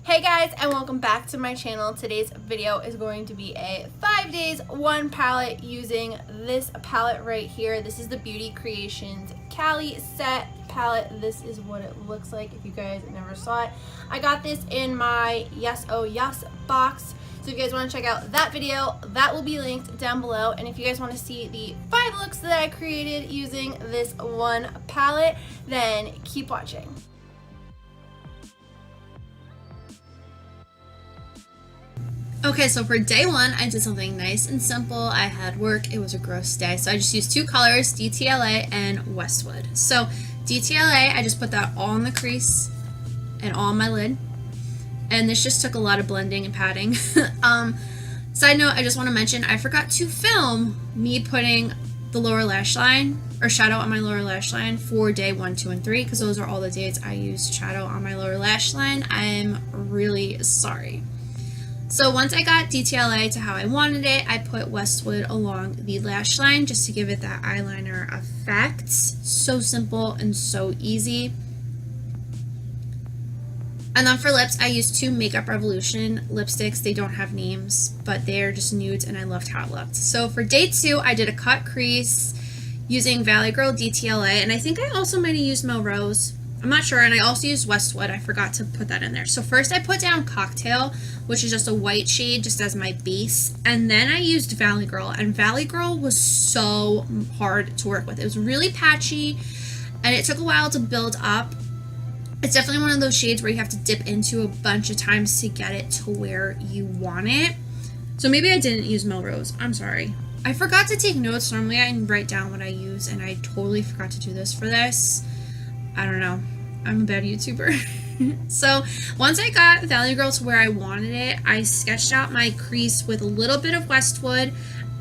Hey guys, and welcome back to my channel. Today's video is going to be a 5 days, 1 palette using this palette right here. This is the Beauty Creations Cali Set palette. This is what it looks like if you guys never saw it. I got this in my Yes Oh Yes box. So if you guys want to check out that video, that will be linked down below. And if you guys want to see the 5 looks that I created using this one palette, then keep watching. Okay, so for day 1, I did something nice and simple. I had work. It was a gross day. So I just used 2 colors, DTLA and Westwood. So DTLA, I just put that all in the crease and all on my lid. And this just took a lot of blending and patting. Side note, I just want to mention, I forgot to film me putting the lower lash line or shadow on my lower lash line for day 1, 2, and 3, because those are all the days I used shadow on my lower lash line. I'm really sorry. So once I got DTLA to how I wanted it, I put Westwood along the lash line just to give it that eyeliner effect. So simple and so easy. And then for lips, I used 2 Makeup Revolution lipsticks. They don't have names, but they're just nudes and I loved how it looked. So for day 2, I did a cut crease using Valley Girl DTLA, and I think I also might have used Melrose. I'm not sure, and I also used Westwood. I forgot to put that in there. So first I put down Cocktail, which is just a white shade just as my base, and then I used Valley Girl, and Valley Girl was so hard to work with. It was really patchy, and it took a while to build up. It's definitely one of those shades where you have to dip into a bunch of times to get it to where you want it. So maybe I didn't use Melrose. I'm sorry. I forgot to take notes. Normally I write down what I use, and I totally forgot to do this for this. I don't know. I'm a bad YouTuber. So once I got Valley Girl to where I wanted it, I sketched out my crease with a little bit of Westwood,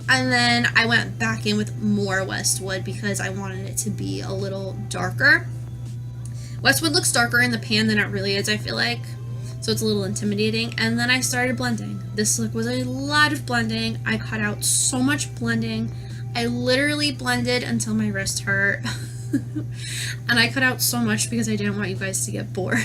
and then I went back in with more Westwood because I wanted it to be a little darker. Westwood looks darker in the pan than it really is, I feel like, so it's a little intimidating. And then I started blending. This look was a lot of blending. I cut out so much blending. I literally blended until my wrist hurt. And I cut out so much because I didn't want you guys to get bored.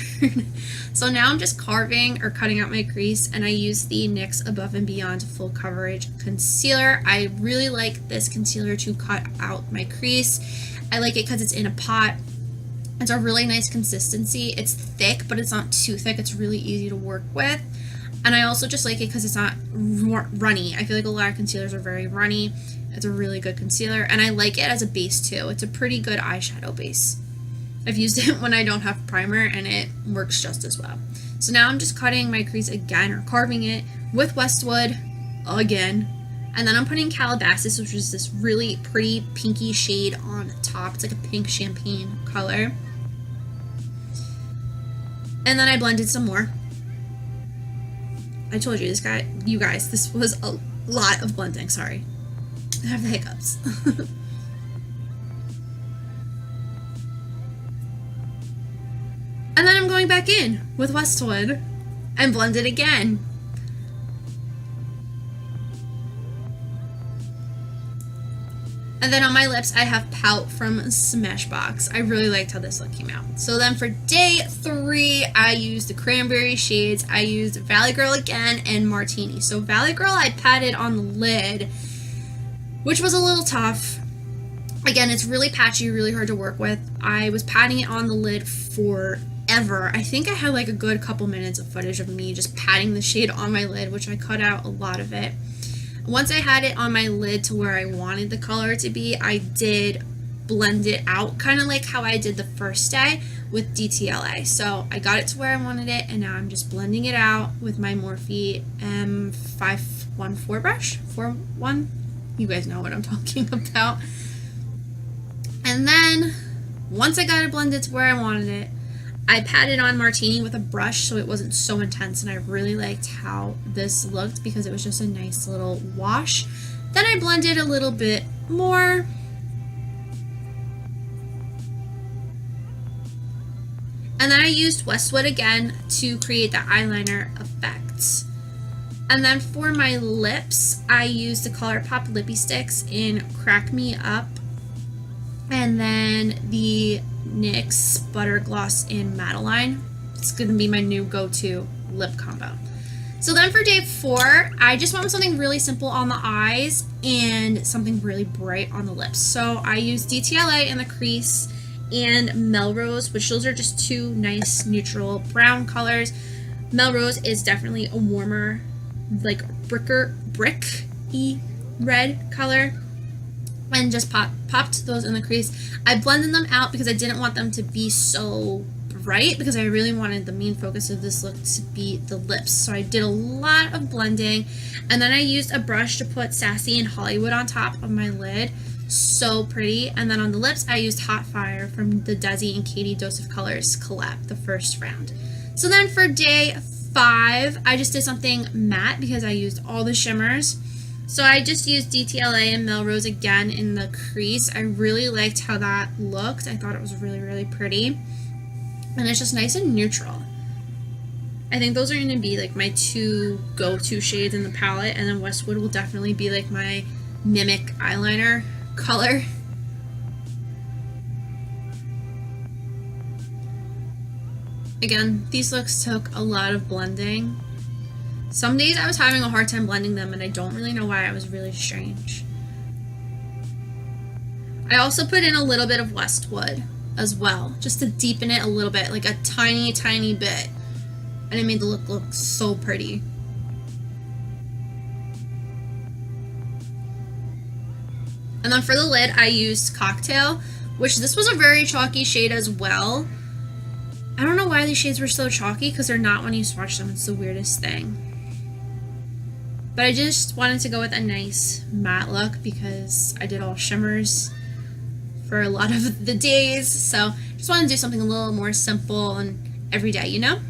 So now I'm just carving or cutting out my crease, and I use the NYX Above and Beyond Full Coverage Concealer. I really like this concealer to cut out my crease. I like it because it's in a pot. It's a really nice consistency. It's thick, but it's not too thick. It's really easy to work with. And I also just like it because it's not runny. I feel like a lot of concealers are very runny. It's a really good concealer, and I like it as a base too. It's a pretty good eyeshadow base. I've used it when I don't have primer, and it works just as well. So now I'm just cutting my crease again, or carving it with Westwood again. And then I'm putting Calabasas, which is this really pretty pinky shade on top. It's like a pink champagne color. And then I blended some more. I told you you guys, this was a lot of blending, sorry. I have the hiccups. And then I'm going back in with Westwood and blend it again. And then on my lips, I have Pout from Smashbox. I really liked how this look came out. So then for day 3, I used the cranberry shades. I used Valley Girl again and Martini. So Valley Girl, I patted on the lid, which was a little tough. Again, it's really patchy, really hard to work with. I was patting it on the lid forever. I think I had like a good couple minutes of footage of me just patting the shade on my lid, which I cut out a lot of it. Once I had it on my lid to where I wanted the color to be, I did blend it out, kind of like how I did the first day with DTLA. So I got it to where I wanted it, and now I'm just blending it out with my Morphe M514 brush. 4-1? You guys know what I'm talking about. And then once I got it blended to where I wanted it, I patted on Martini with a brush so it wasn't so intense, and I really liked how this looked because it was just a nice little wash. Then I blended a little bit more. And then I used Westwood again to create the eyeliner effect. And then for my lips, I used the ColourPop Lippy Sticks in Crack Me Up, and then the NYX Butter Gloss in Madeline. It's going to be my new go-to lip combo. So then for day 4, I just went with something really simple on the eyes and something really bright on the lips. So I used DTLA in the crease and Melrose, which those are just 2 nice neutral brown colors. Melrose is definitely a warmer, like brick-y red color. And just popped those in the crease. I blended them out because I didn't want them to be so bright, because I really wanted the main focus of this look to be the lips. So I did a lot of blending, and then I used a brush to put Sassy and Hollywood on top of my lid. So pretty. And then on the lips, I used Hot Fire from the DESI and KATY Dose of Colors collab, the first round. So then for day 5, I just did something matte because I used all the shimmers. So I just used DTLA and Melrose again in the crease. I really liked how that looked. I thought it was really, really pretty. And it's just nice and neutral. I think those are going to be like my 2 go-to shades in the palette. And then Westwood will definitely be like my mimic eyeliner color. Again, these looks took a lot of blending. Some days I was having a hard time blending them, and I don't really know why. It was really strange. I also put in a little bit of Westwood as well, just to deepen it a little bit, like a tiny, tiny bit. And it made the look so pretty. And then for the lid, I used Cocktail, which this was a very chalky shade as well. I don't know why these shades were so chalky, because they're not when you swatch them. It's the weirdest thing. But I just wanted to go with a nice matte look because I did all shimmers for a lot of the days. So just wanted to do something a little more simple and everyday, you know?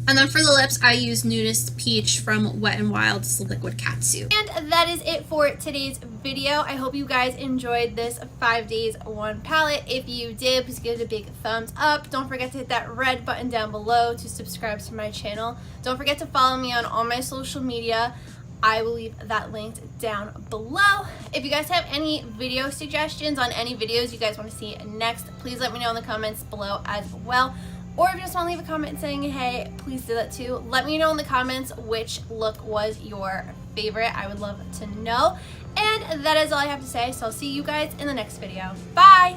And then for the lips, I used Nudist Peach from Wet n Wild's Liquid Catsuit. And that is it for today's video. I hope you guys enjoyed this 5 days 1 palette. If you did, please give it a big thumbs up. Don't forget to hit that red button down below to subscribe to my channel. Don't forget to follow me on all my social media. I will leave that linked down below. If you guys have any video suggestions on any videos you guys want to see next, please let me know in the comments below as well. Or if you just want to leave a comment saying, hey, please do that too. Let me know in the comments which look was your favorite. I would love to know. And that is all I have to say. So I'll see you guys in the next video. Bye!